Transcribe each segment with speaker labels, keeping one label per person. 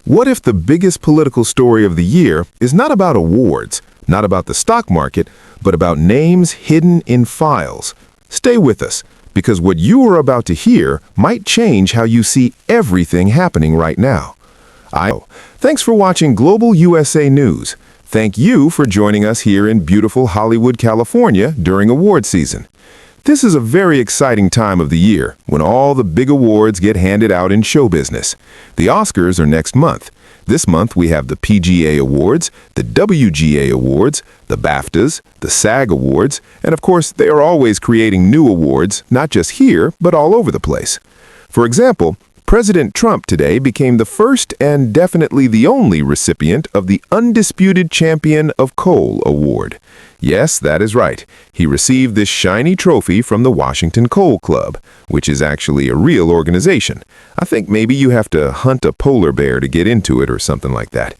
Speaker 1: What if the biggest political story of the year is not about awards, not about the stock market, but about names hidden in files? Stay with us, because what you are about to hear might change how you see everything happening right now. Thanks for watching Global USA News. Thank you for joining us here in beautiful Hollywood, California during award season. This is a very exciting time of the year when all the big awards get handed out in show business. The Oscars are next month. This month we have the PGA Awards, the WGA Awards, the BAFTAs, the SAG Awards, and of course they are always creating new awards, not just here, but all over the place. For example, President Trump today became the first and definitely the only recipient of the Undisputed Champion of Coal Award. Yes, that is right. He received this shiny trophy from the Washington Coal Club, which is actually a real organization. I think maybe you have to hunt a polar bear to get into it or something like that.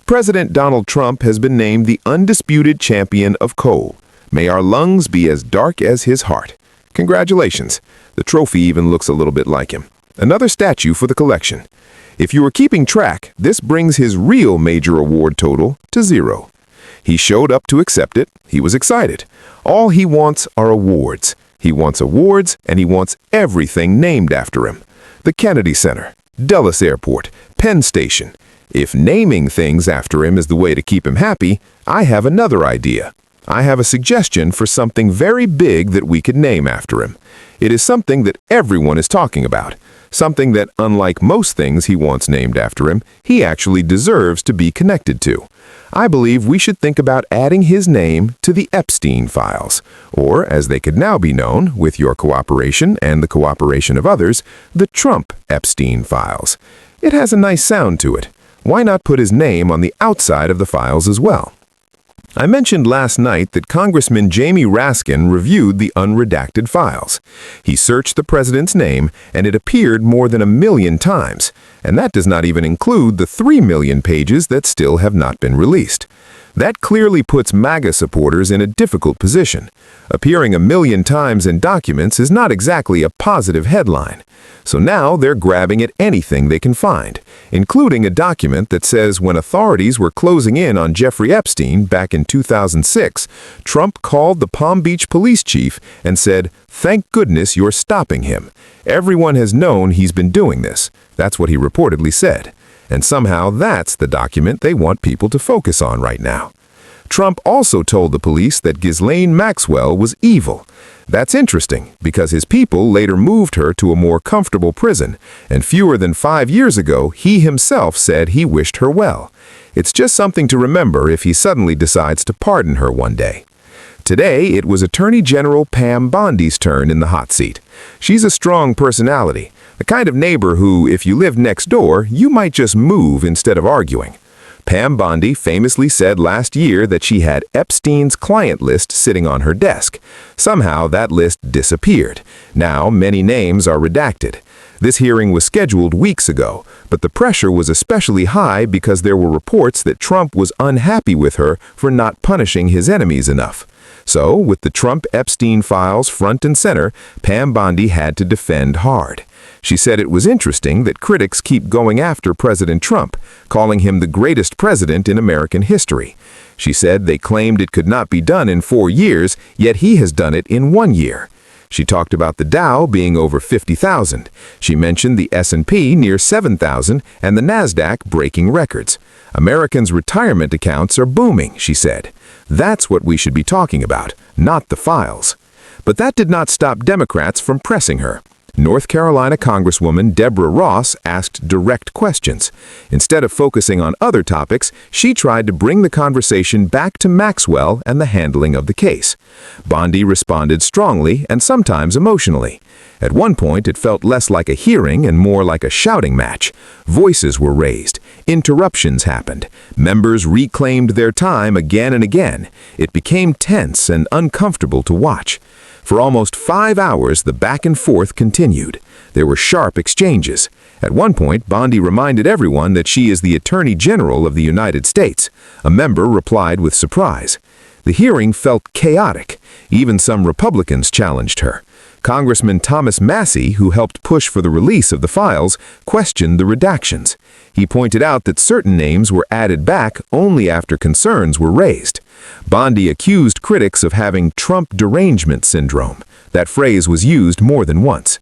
Speaker 1: President Donald Trump has been named the Undisputed Champion of Coal. May our lungs be as dark as his heart. Congratulations. The trophy even looks a little bit like him. Another statue for the collection. If you were keeping track, this brings his real major award total to 0. He showed up to accept it. He was excited. All he wants are awards. He wants awards, and he wants everything named after him. The Kennedy Center, Dulles Airport, Penn Station. If naming things after him is the way to keep him happy, I have another idea. I have a suggestion for something very big that we could name after him. It is something that everyone is talking about. Something that, unlike most things he wants named after him, he actually deserves to be connected to. I believe we should think about adding his name to the Epstein files, or, as they could now be known, with your cooperation and the cooperation of others, the Trump-Epstein files. It has a nice sound to it. Why not put his name on the outside of the files as well? I mentioned last night that Congressman Jamie Raskin reviewed the unredacted files. He searched the president's name, and it appeared more than 1 million times, and that does not even include the 3 million pages that still have not been released. That clearly puts MAGA supporters in a difficult position. Appearing 1 million times in documents is not exactly a positive headline. So now they're grabbing at anything they can find, including a document that says when authorities were closing in on Jeffrey Epstein back in 2006, Trump called the Palm Beach police chief and said, "Thank goodness you're stopping him. Everyone has known he's been doing this." That's what he reportedly said. And somehow that's the document they want people to focus on right now. Trump also told the police that Ghislaine Maxwell was evil. That's interesting, because his people later moved her to a more comfortable prison, and fewer than 5 years ago, he himself said he wished her well. It's just something to remember if he suddenly decides to pardon her one day. Today, it was Attorney General Pam Bondi's turn in the hot seat. She's a strong personality, the kind of neighbor who, if you lived next door, you might just move instead of arguing. Pam Bondi famously said last year that she had Epstein's client list sitting on her desk. Somehow that list disappeared. Now many names are redacted. This hearing was scheduled weeks ago, but the pressure was especially high because there were reports that Trump was unhappy with her for not punishing his enemies enough. So, with the Trump-Epstein files front and center, Pam Bondi had to defend hard. She said it was interesting that critics keep going after President Trump, calling him the greatest president in American history. She said they claimed it could not be done in 4 years, yet he has done it in 1 year. She talked about the Dow being over 50,000. She mentioned the S&P near 7,000 and the NASDAQ breaking records. Americans' retirement accounts are booming, she said. That's what we should be talking about, not the files. But that did not stop Democrats from pressing her. North Carolina Congresswoman Deborah Ross asked direct questions. Instead of focusing on other topics, she tried to bring the conversation back to Maxwell and the handling of the case. Bondi responded strongly and sometimes emotionally. At one point, it felt less like a hearing and more like a shouting match. Voices were raised. Interruptions happened. Members reclaimed their time again and again. It became tense and uncomfortable to watch. For almost 5 hours, the back and forth continued. There were sharp exchanges. At one point, Bondi reminded everyone that she is the Attorney General of the United States. A member replied with surprise. The hearing felt chaotic. Even some Republicans challenged her. Congressman Thomas Massey, who helped push for the release of the files, questioned the redactions. He pointed out that certain names were added back only after concerns were raised. Bondi accused critics of having Trump derangement syndrome. That phrase was used more than once.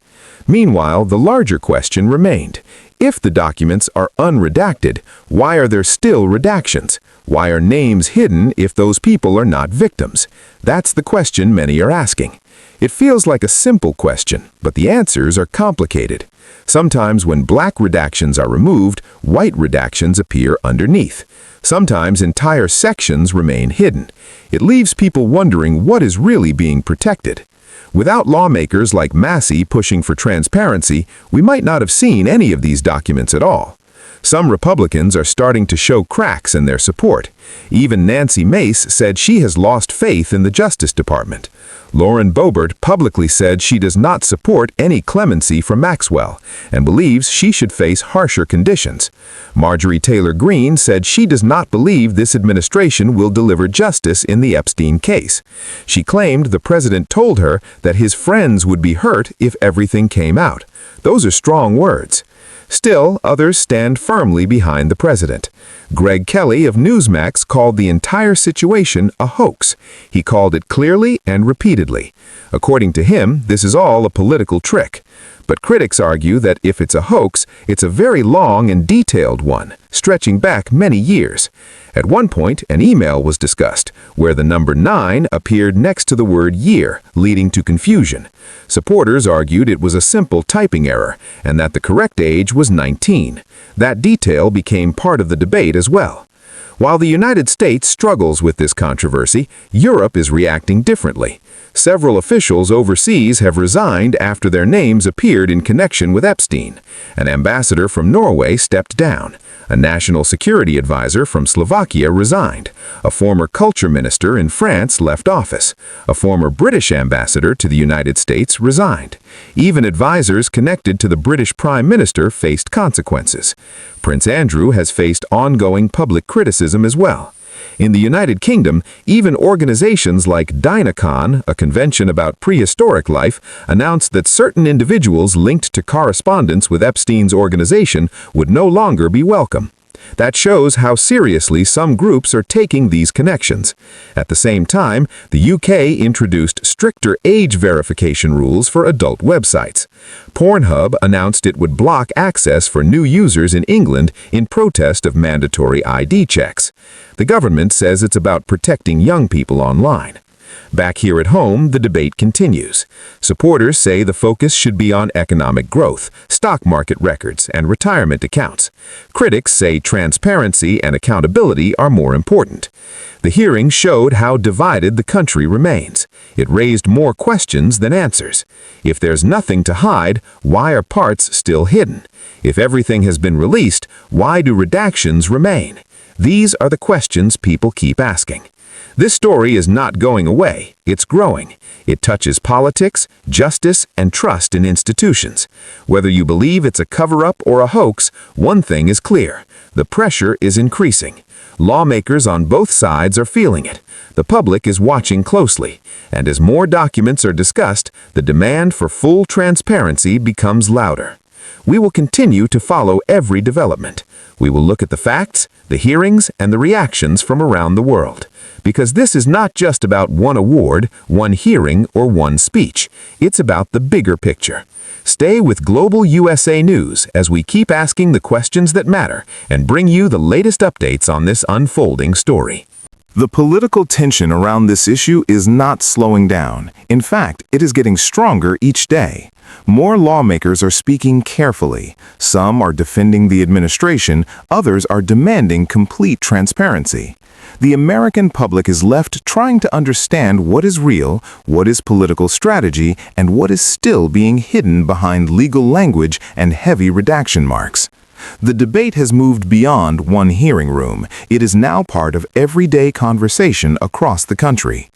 Speaker 1: Meanwhile, the larger question remained. If the documents are unredacted, why are there still redactions? Why are names hidden if those people are not victims? That's the question many are asking. It feels like a simple question, but the answers are complicated. Sometimes when black redactions are removed, white redactions appear underneath. Sometimes entire sections remain hidden. It leaves people wondering what is really being protected. Without lawmakers like Massey pushing for transparency, we might not have seen any of these documents at all. Some Republicans are starting to show cracks in their support. Even Nancy Mace said she has lost faith in the Justice Department. Lauren Boebert publicly said she does not support any clemency for Maxwell and believes she should face harsher conditions. Marjorie Taylor Greene said she does not believe this administration will deliver justice in the Epstein case. She claimed the president told her that his friends would be hurt if everything came out. Those are strong words. Still, others stand firmly behind the president. Greg Kelly of Newsmax called the entire situation a hoax. He called it clearly and repeatedly. According to him, this is all a political trick. But critics argue that if it's a hoax, it's a very long and detailed one, stretching back many years. At one point, an email was discussed, where the number 9 appeared next to the word year, leading to confusion. Supporters argued it was a simple typing error, and that the correct age was 19. That detail became part of the debate as well. While the United States struggles with this controversy, Europe is reacting differently. Several officials overseas have resigned after their names appeared in connection with Epstein. An ambassador from Norway stepped down. A national security advisor from Slovakia resigned. A former culture minister in France left office. A former British ambassador to the United States resigned. Even advisors connected to the British Prime Minister faced consequences. Prince Andrew has faced ongoing public criticism as well. In the United Kingdom, even organizations like Dinacon, a convention about prehistoric life, announced that certain individuals linked to correspondence with Epstein's organization would no longer be welcome. That shows how seriously some groups are taking these connections. At the same time, the UK introduced stricter age verification rules for adult websites. Pornhub announced it would block access for new users in England in protest of mandatory ID checks. The government says it's about protecting young people online. Back here at home, the debate continues. Supporters say the focus should be on economic growth, stock market records, and retirement accounts. Critics say transparency and accountability are more important. The hearing showed how divided the country remains. It raised more questions than answers. If there's nothing to hide, why are parts still hidden? If everything has been released, why do redactions remain? These are the questions people keep asking. This story is not going away, it's growing. It touches politics, justice, and trust in institutions. Whether you believe it's a cover-up or a hoax, one thing is clear. The pressure is increasing. Lawmakers on both sides are feeling it. The public is watching closely. And as more documents are discussed, the demand for full transparency becomes louder. We will continue to follow every development. We will look at the facts, the hearings, and the reactions from around the world. Because this is not just about one award, one hearing, or one speech. It's about the bigger picture. Stay with Global USA News as we keep asking the questions that matter and bring you the latest updates on this unfolding story.
Speaker 2: The political tension around this issue is not slowing down. In fact, it is getting stronger each day. More lawmakers are speaking carefully. Some are defending the administration, others are demanding complete transparency. The American public is left trying to understand what is real, what is political strategy, and what is still being hidden behind legal language and heavy redaction marks. The debate has moved beyond one hearing room. It is now part of everyday conversation across the country.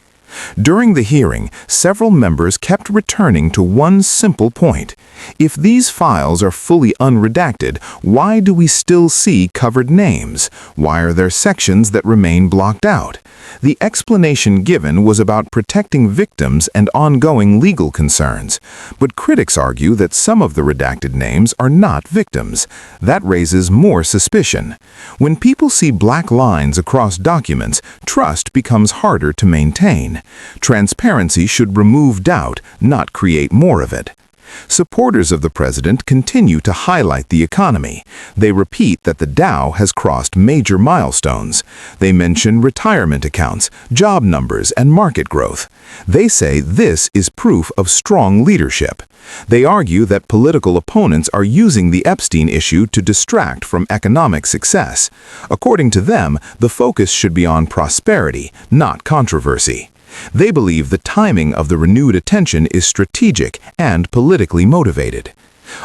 Speaker 2: During the hearing, several members kept returning to one simple point. If these files are fully unredacted, why do we still see covered names? Why are there sections that remain blocked out? The explanation given was about protecting victims and ongoing legal concerns. But critics argue that some of the redacted names are not victims. That raises more suspicion. When people see black lines across documents, trust becomes harder to maintain. Transparency should remove doubt, not create more of it. Supporters of the president continue to highlight the economy. They repeat that the Dow has crossed major milestones. They mention retirement accounts, job numbers, and market growth. They say this is proof of strong leadership. They argue that political opponents are using the Epstein issue to distract from economic success. According to them, the focus should be on prosperity, not controversy. They believe the timing of the renewed attention is strategic and politically motivated.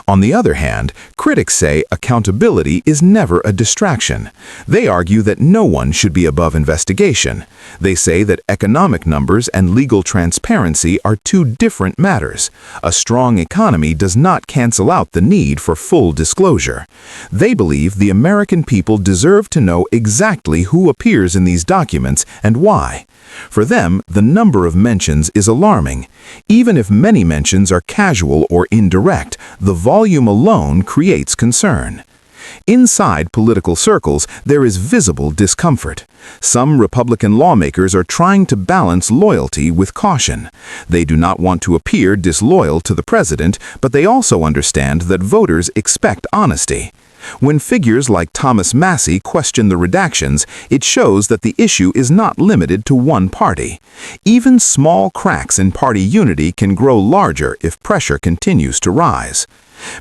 Speaker 2: On the other hand, critics say accountability is never a distraction. They argue that no one should be above investigation. They say that economic numbers and legal transparency are two different matters. A strong economy does not cancel out the need for full disclosure. They believe the American people deserve to know exactly who appears in these documents and why. For them, the number of mentions is alarming. Even if many mentions are casual or indirect, the volume alone creates concern. Inside political circles, there is visible discomfort. Some Republican lawmakers are trying to balance loyalty with caution. They do not want to appear disloyal to the president, but they also understand that voters expect honesty. When figures like Thomas Massey question the redactions, it shows that the issue is not limited to one party. Even small cracks in party unity can grow larger if pressure continues to rise.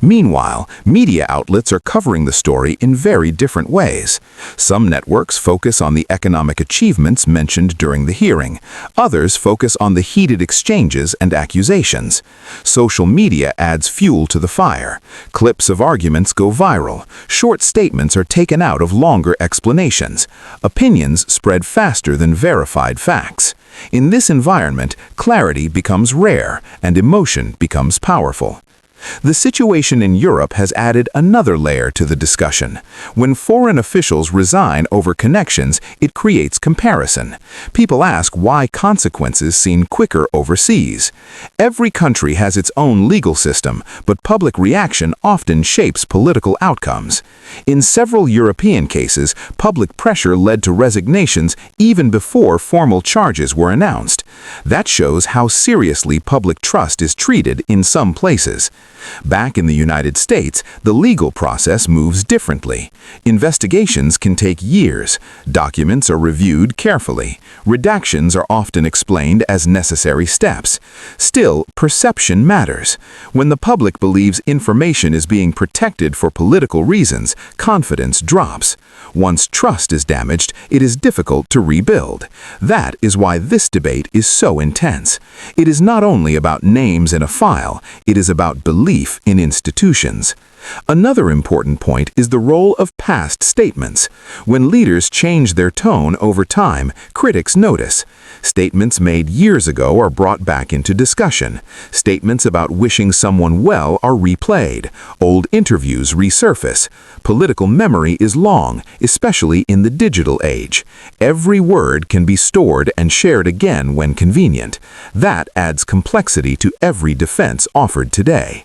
Speaker 2: Meanwhile, media outlets are covering the story in very different ways. Some networks focus on the economic achievements mentioned during the hearing. Others focus on the heated exchanges and accusations. Social media adds fuel to the fire. Clips of arguments go viral. Short statements are taken out of longer explanations. Opinions spread faster than verified facts. In this environment, clarity becomes rare and emotion becomes powerful. The situation in Europe has added another layer to the discussion. When foreign officials resign over connections, it creates comparison. People ask why consequences seem quicker overseas. Every country has its own legal system, but public reaction often shapes political outcomes. In several European cases, public pressure led to resignations even before formal charges were announced. That shows how seriously public trust is treated in some places. Back in the United States, the legal process moves differently. Investigations can take years. Documents are reviewed carefully. Redactions are often explained as necessary steps. Still, perception matters. When the public believes information is being protected for political reasons, confidence drops. Once trust is damaged, it is difficult to rebuild. That is why this debate is so intense. It is not only about names in a file, it is about belief in institutions. Another important point is the role of past statements. When leaders change their tone over time, critics notice. Statements made years ago are brought back into discussion. Statements about wishing someone well are replayed. Old interviews resurface. Political memory is long, especially in the digital age. Every word can be stored and shared again when convenient. That adds complexity to every defense offered today.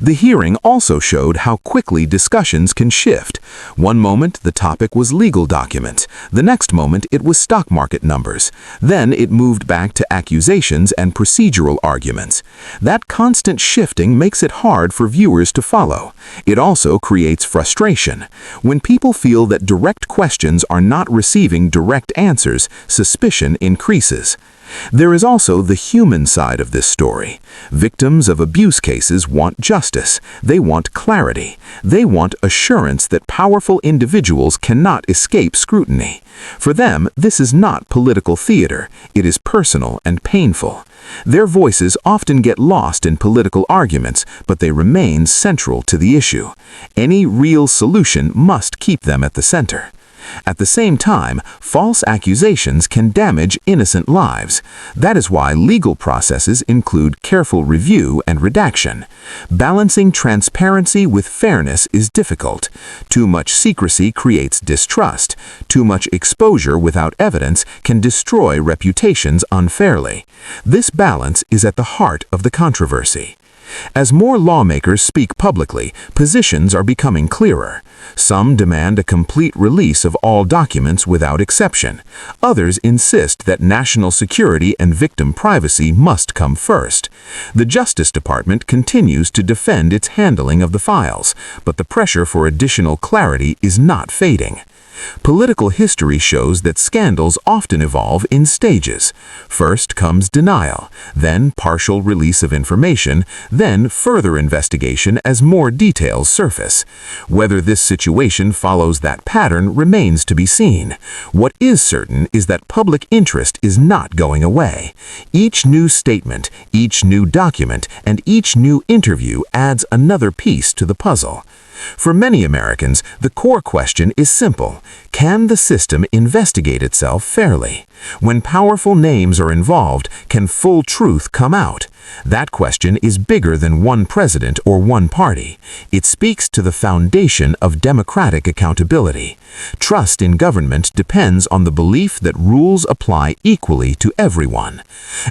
Speaker 2: The hearing also showed how quickly discussions can shift. One moment, the topic was legal documents. The next moment, it was stock market numbers. Then it moved back to accusations and procedural arguments. That constant shifting makes it hard for viewers to follow. It also creates frustration. When people feel that direct questions are not receiving direct answers, suspicion increases. There is also the human side of this story. Victims of abuse cases want justice. They want clarity. They want assurance that powerful individuals cannot escape scrutiny. For them, this is not political theater. It is personal and painful. Their voices often get lost in political arguments, but they remain central to the issue. Any real solution must keep them at the center. At the same time, false accusations can damage innocent lives. That is why legal processes include careful review and redaction. Balancing transparency with fairness is difficult. Too much secrecy creates distrust. Too much exposure without evidence can destroy reputations unfairly. This balance is at the heart of the controversy. As more lawmakers speak publicly, positions are becoming clearer. Some demand a complete release of all documents without exception. Others insist that national security and victim privacy must come first. The Justice Department continues to defend its handling of the files, but the pressure for additional clarity is not fading. Political history shows that scandals often evolve in stages. First comes denial, then partial release of information, then further investigation as more details surface. Whether this situation follows that pattern remains to be seen. What is certain is that public interest is not going away. Each new statement, each new document, and each new interview adds another piece to the puzzle. For many Americans, the core question is simple. Can the system investigate itself fairly? When powerful names are involved, can full truth come out? That question is bigger than one president or one party. It speaks to the foundation of democratic accountability. Trust in government depends on the belief that rules apply equally to everyone.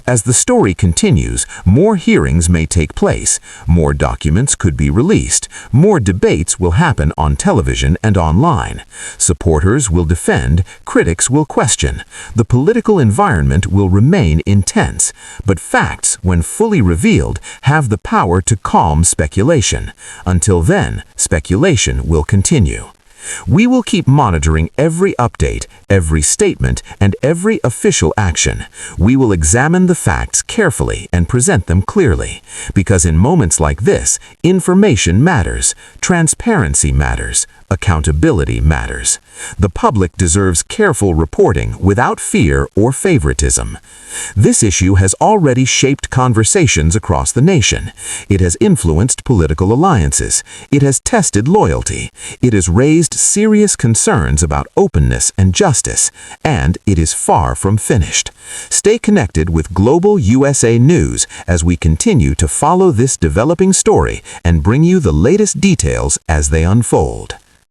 Speaker 2: As the story continues, more hearings may take place, more documents could be released, more debates will happen on television and online. Supporters will defend, critics will question. The political environment will remain intense, but facts, when fully revealed, have the power to calm speculation. Until then, speculation will continue. We will keep monitoring every update, every statement, and every official action. We will examine the facts carefully and present them clearly. Because in moments like this, information matters, transparency matters, accountability matters. The public deserves careful reporting without fear or favoritism. This issue has already shaped conversations across the nation. It has influenced political alliances. It has tested loyalty. It has raised serious concerns about openness and justice, and it is far from finished. Stay connected with Global USA News as we continue to follow this developing story and bring you the latest details as they unfold.